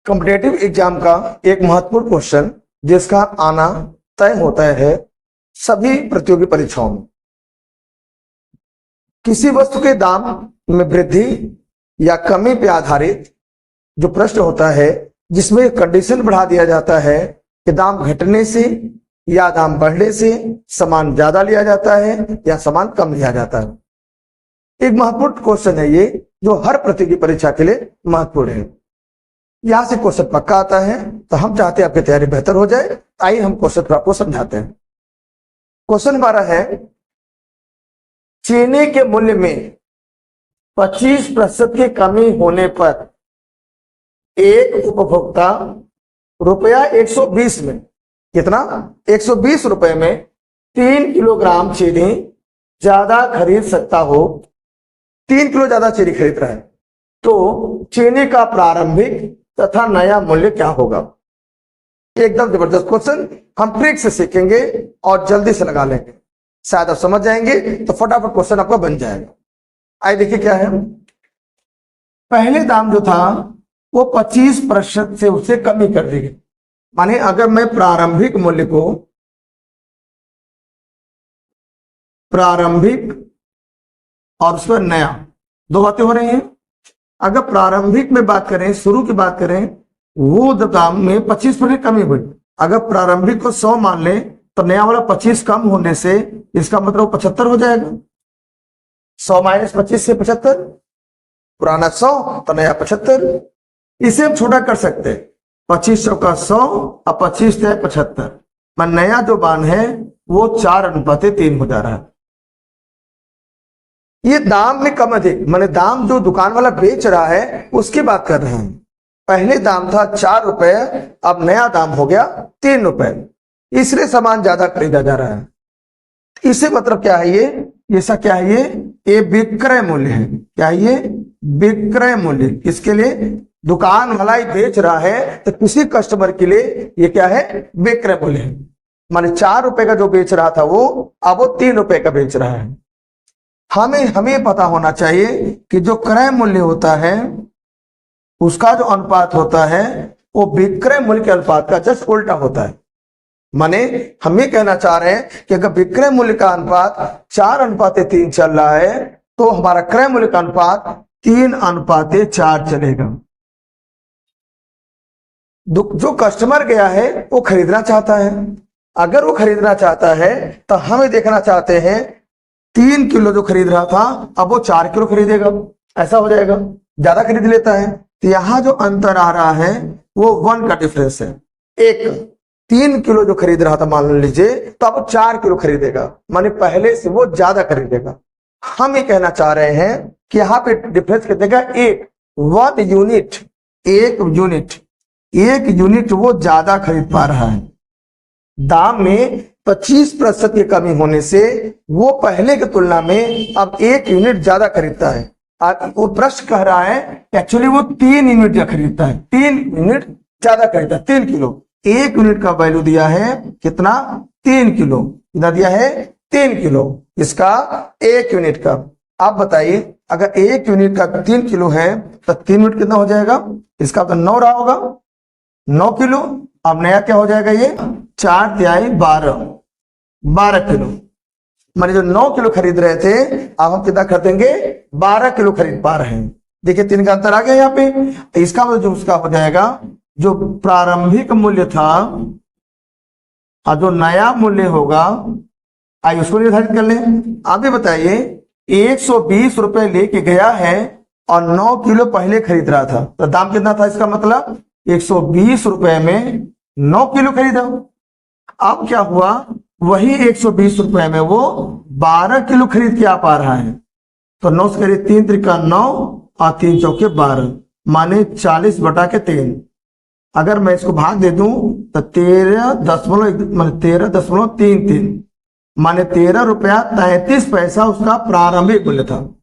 Competitive exam का एक महत्वपूर्ण क्वेश्चन जिसका आना तय होता है सभी प्रतियोगी परीक्षाओं में। किसी वस्तु के दाम में वृद्धि या कमी पर आधारित जो प्रश्न होता है जिसमें कंडीशन बढ़ा दिया जाता है कि दाम घटने से या दाम बढ़ने से सामान ज्यादा लिया जाता है या सामान कम लिया जाता है। एक महत्वपूर्ण क्वेश्चन है ये, जो हर प्रतियोगी परीक्षा के लिए महत्वपूर्ण है। यहां से क्वेश्चन पक्का आता है तो हम चाहते हैं आपकी तैयारी बेहतर हो जाए। आइए हम क्वेश्चन आपको समझाते हैं। क्वेश्चन हमारा है, चीनी के मूल्य में 25% की कमी होने पर एक उपभोक्ता रुपया 120 में, कितना 120 रुपए में 3 किलोग्राम चीनी ज्यादा खरीद सकता हो। 3 किलो ज्यादा चीनी खरीद रहा है तो चीनी का प्रारंभिक तथा नया मूल्य क्या होगा। एकदम जबरदस्त क्वेश्चन, हम ट्रिक से सीखेंगे और जल्दी से लगा लेंगे। शायद आप समझ जाएंगे तो फटाफट क्वेश्चन आपका बन जाएगा। आइए देखिए क्या है। पहले दाम जो था वो 25% से उससे कमी कर दी गई। माने अगर मैं प्रारंभिक मूल्य को, प्रारंभिक और उस पर नया, दो बातें हो रही हैं। अगर प्रारंभिक में बात करें, शुरू की बात करें, वो दाम में 25% कमी हुई। अगर प्रारंभिक को 100 मान ले तो नया वाला 25 कम होने से इसका मतलब 75 हो जाएगा। 100 माइनस 25 से 75, पुराना 100 तो नया 75। इसे हम छोटा कर सकते हैं, 25 का 100 और 25 से 75, मैं नया जो मान है वो 4:3 हो जा रहा है। ये दाम में कम अधिक, माने दाम जो दुकान वाला बेच रहा है उसकी बात कर रहे हैं। पहले दाम था 4 रुपए, अब नया दाम हो गया 3 रुपए, इसलिए सामान ज्यादा खरीदा जा रहा है। इससे मतलब क्या है, ये ऐसा क्या है, ये विक्रय मूल्य है। क्या है ये? विक्रय मूल्य। किसके लिए? दुकान वाला ही बेच रहा है तो किसी कस्टमर के लिए ये क्या है? विक्रय मूल्य है। माने 4 रुपए का जो बेच रहा था वो अब वो 3 रुपए का बेच रहा है। हमें पता होना चाहिए कि जो क्रय मूल्य होता है उसका जो अनुपात होता है वो विक्रय मूल्य के अनुपात का जस्ट उल्टा होता है। माने हम ये कहना चाह रहे हैं कि अगर विक्रय मूल्य का अनुपात 4:3 चल रहा है तो हमारा क्रय मूल्य का अनुपात 3:4 चलेगा। जो कस्टमर गया है वो खरीदना चाहता है। अगर वो खरीदना चाहता है तो हमें देखना चाहते हैं 3 किलो जो खरीद रहा था अब वो 4 किलो खरीदेगा, ऐसा हो जाएगा, ज्यादा खरीद लेता है। तो यहां जो अंतर आ रहा है वो 1 का डिफरेंस है। एक 3 किलो जो खरीद रहा था मान लीजिए तो अब 4 किलो खरीदेगा, माने पहले से वो ज्यादा खरीदेगा। हम ये कहना चाह रहे हैं कि यहाँ पे डिफरेंस कितने का? 1 यूनिट, 1 यूनिट वो ज्यादा खरीद पा रहा है। दाम में 25% की कमी होने से वो पहले की तुलना में अब 1 यूनिट ज्यादा खरीदता है। वो प्रश्न कह रहा है एक्चुअली वो 3 यूनिट ज्यादा खरीदता है, 3 यूनिट ज्यादा खरीदता है। 3 किलो, 1 यूनिट का वैल्यू दिया है कितना? 3 किलो। कितना दिया है? 3 किलो। इसका 1 यूनिट का। आप बताइए अगर 1 यूनिट का 3 किलो है तो 3 यूनिट कितना हो जाएगा? इसका तो 9 रहा होगा, 9 किलो। अब नया क्या हो जाएगा? ये 4 तिहाई 12 किलो। माने जो 9 किलो खरीद रहे थे अब हम कितना खरीदेंगे? 12 किलो खरीद पा रहे हैं। देखिए 3 का अंतर आ गया यहाँ पे। इसका मतलब जो उसका हो जाएगा, जो प्रारंभिक मूल्य था और जो नया मूल्य होगा, आइए उसको निर्धारित कर लें। आप ये बताइए 120 रुपए लेके गया है और 9 किलो पहले खरीद रहा था तो दाम कितना था? इसका मतलब 120 रुपए में 9 किलो खरीदा। अब क्या हुआ? वही 120 रुपए में वो 12 किलो खरीद के आ पा रहा है। तो 9 से करीब 3 त्रिका 9 और 3 चौके 12, माने 40/3। अगर मैं इसको भाग दे दूं तो 13.33, माने 13 रुपया 33 पैसा उसका प्रारंभिक मूल्य था।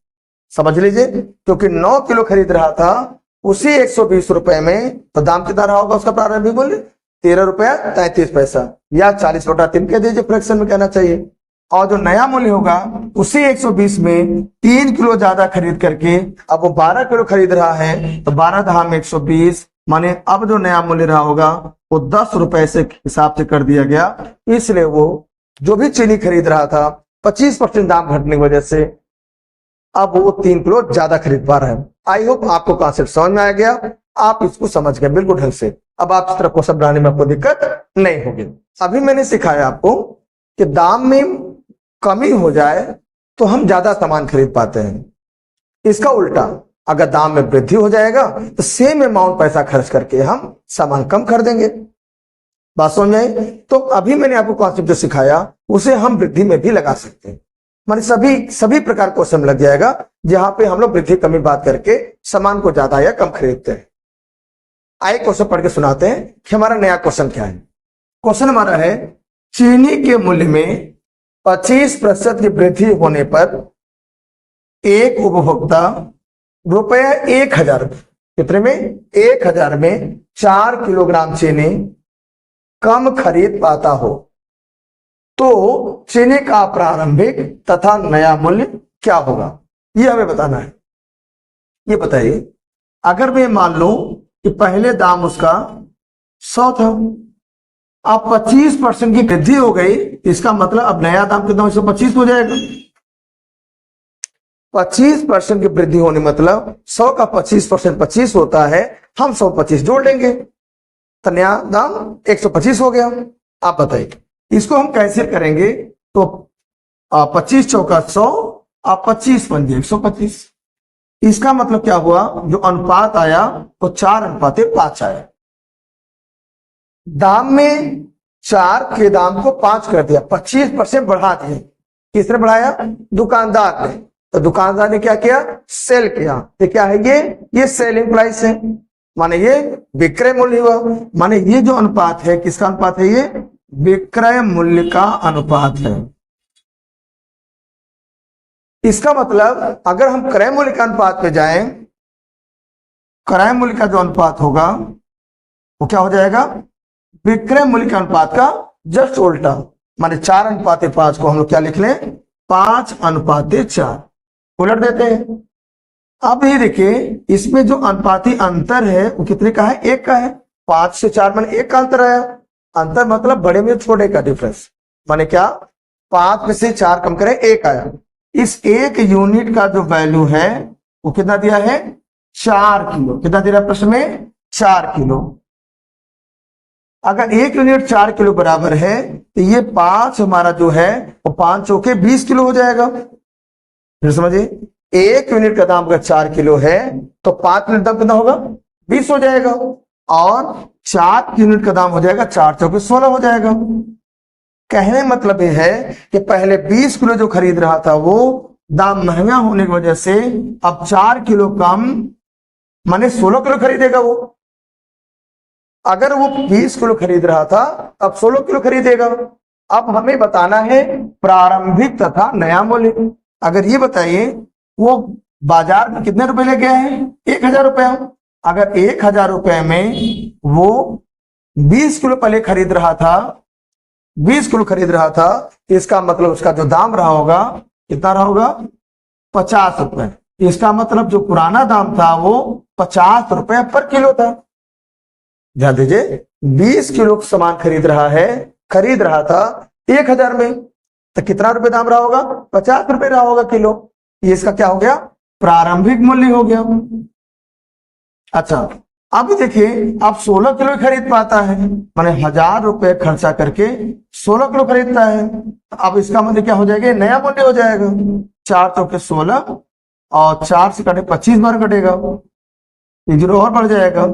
समझ लीजिए, क्योंकि 9 किलो खरीद रहा था उसी 120 रुपए में, तो दाम कितना रहा होगा उसका प्रारंभिक मूल्य? 13 रुपया 33 पैसा, या 40/3 कह दीजिए, फ्रैक्शन में कहना चाहिए। और जो नया मूल्य होगा उसी 120 में 3 किलो ज्यादा खरीद करके अब वो 12 किलो खरीद रहा है, तो 12 धाम 120, माने अब जो नया मूल्य रहा होगा वो 10 रुपए से हिसाब से कर दिया गया, इसलिए वो जो भी चीनी खरीद रहा था 25% दाम घटने की वजह से अब वो 3 किलो ज्यादा खरीद पा रहा है। आई होप आपको कॉन्सेप्ट समझ में आ गया, आप इसको समझ गए बिल्कुल ढंग से। अब आप इस तरह क्वेश्चन बनाने में आपको दिक्कत नहीं होगी। अभी मैंने सिखाया आपको कि दाम में कमी हो जाए तो हम ज्यादा सामान खरीद पाते हैं, इसका उल्टा अगर दाम में वृद्धि हो जाएगा तो सेम अमाउंट पैसा खर्च करके हम सामान कम कर देंगे। बात समझ में? तो अभी मैंने आपको कॉन्सेप्ट जो सिखाया उसे हम वृद्धि में भी लगा सकते हैं, माने सभी प्रकार क्वेश्चन लग जाएगा जहां पे हम लोग वृद्धि कमी बात करके सामान को ज्यादा या कम खरीदते हैं। आइए क्वेश्चन पढ़ के सुनाते हैं कि हमारा नया क्वेश्चन क्या है। क्वेश्चन हमारा है, चीनी के मूल्य में 25% की वृद्धि होने पर एक उपभोक्ता रुपया 1000 कितने में 1000 में 4 किलोग्राम चीनी कम खरीद पाता हो तो चीनी का प्रारंभिक तथा नया मूल्य क्या होगा, ये हमें बताना है। ये बताइए, अगर मैं मान लूं कि पहले दाम उसका 100 था, अब 25% की वृद्धि हो गई, इसका मतलब अब नया दाम कितना 125 हो जाएगा। 25% की वृद्धि होने मतलब 100 का 25% 25 होता है, हम 125 जोड़ लेंगे तो नया दाम 125 हो गया। आप बताइए इसको हम कैसे करेंगे, तो 25 चौका 100 और 25 पंजे 125। इसका मतलब क्या हुआ, जो अनुपात आया वो 4:5 आया। दाम में 4 के दाम को 5 कर दिया, 25% बढ़ा दिया। किसने बढ़ाया, दुकानदार ने। तो दुकानदार ने क्या किया, सेल किया। तो क्या है ये सेलिंग प्राइस है, माने ये विक्रय मूल्य हुआ। माने ये जो अनुपात है किसका अनुपात है, ये विक्रय मूल्य का अनुपात है। इसका मतलब अगर हम क्रय मूल्य का अनुपात पे जाएं, क्रय मूल्य का जो अनुपात होगा वो क्या हो जाएगा, विक्रय मूल्य के अनुपात का जस्ट उल्टा। माने 4:5 को हम लोग क्या लिख लें, 5:4 उलट देते हैं। अब ये देखिए इसमें जो अनुपाती अंतर है वो कितने का है, 1 का है। 5 से 4 माने 1 का अंतर आया। अंतर मतलब बड़े में छोटे का डिफरेंस, माने क्या 5 में से 4 कम करें 1 आया। इस 1 यूनिट का जो वैल्यू है वो कितना दिया है, 4 किलो। कितना दे रहा है प्रश्न में, 4 किलो। अगर 1 यूनिट 4 किलो बराबर है तो ये 5 हमारा जो है वो 5 चौके 20 किलो हो जाएगा। फिर समझिए 1 यूनिट का दाम अगर 4 किलो है तो 5 यूनिट दाम कितना होगा, 20 हो जाएगा। और 4 यूनिट का दाम हो जाएगा 4 चौके 16 हो जाएगा। कहने मतलब यह है कि पहले 20 किलो जो खरीद रहा था वो दाम महंगा होने की वजह से अब 4 किलो कम माने 16 किलो खरीदेगा वो। अगर वो 20 किलो खरीद रहा था अब 16 किलो खरीदेगा। अब हमें बताना है प्रारंभिक तथा नया मूल्य। अगर ये बताइए वो बाजार में कितने रुपए ले गया है, 1000 रुपया। अगर 1000 रुपए में वो 20 किलो पहले खरीद रहा था, 20 किलो खरीद रहा था, इसका मतलब उसका जो दाम रहा होगा कितना रहा होगा, 50 रुपए। इसका मतलब जो पुराना दाम था वो 50 रुपए पर किलो था। ध्यान दीजिए 20 किलो सामान खरीद रहा था 1000 में, तो कितना रुपए दाम रहा होगा, 50 रुपए रहा होगा किलो। ये इसका क्या हो गया, प्रारंभिक मूल्य हो गया। अच्छा अब देखिए अब 16 किलो खरीद पाता है, माने 1000 रुपए खर्चा करके 16 किलो खरीदता है। अब इसका मतलब क्या हो जाएगा, नया मूल्य हो जाएगा। 4 चौके 16 और 4 से कटे 25 बार कटेगा, 0 और बढ़ जाएगा।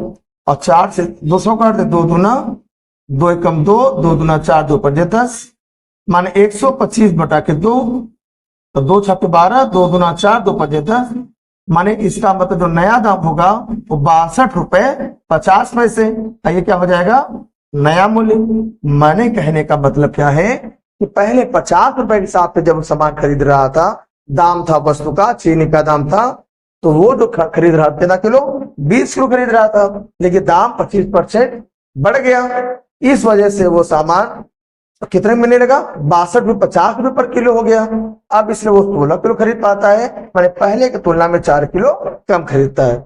और 4 से 200 काट दे, 2 दूना 2 एकम 2, 2 दूना 4, 2 पंजे 10, माने 125 बटा के 2, तो 2 छक्के 12, 2 दूना 4, 2 पंजे 10, माने इसका मतलब जो नया दाम होगा वो 62 रुपए 50 पैसे। ये क्या हो जाएगा, नया मूल्य। माने कहने का मतलब क्या है कि पहले 50 रुपए के हिसाब से जब सामान खरीद रहा था, दाम था वस्तु का, चीनी का दाम था, तो वो जो खरीद रहा था कितना किलो, 20 किलो खरीद रहा था, लेकिन दाम 25% बढ़ गया। इस वजह से वो सामान कितने में मिलने लगा, 62 रुपए 50 रुपए पर किलो हो गया। अब इसलिए वो 16 किलो खरीद पाता है, मैंने पहले की तुलना में 4 किलो कम खरीदता है।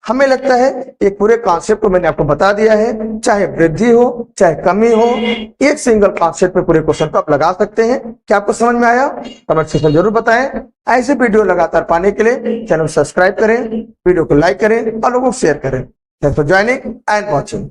हमें लगता है एक पूरे कॉन्सेप्ट को मैंने आपको बता दिया है, चाहे वृद्धि हो चाहे कमी हो, एक सिंगल कॉन्सेप्ट पे पूरे क्वेश्चन को आप लगा सकते हैं। क्या आपको समझ में आया? कमेंट सेक्शन जरूर बताएं। ऐसे वीडियो लगातार पाने के लिए चैनल सब्सक्राइब करें, वीडियो को लाइक करें और लोगों को शेयर करें। Thanks for joining and watching.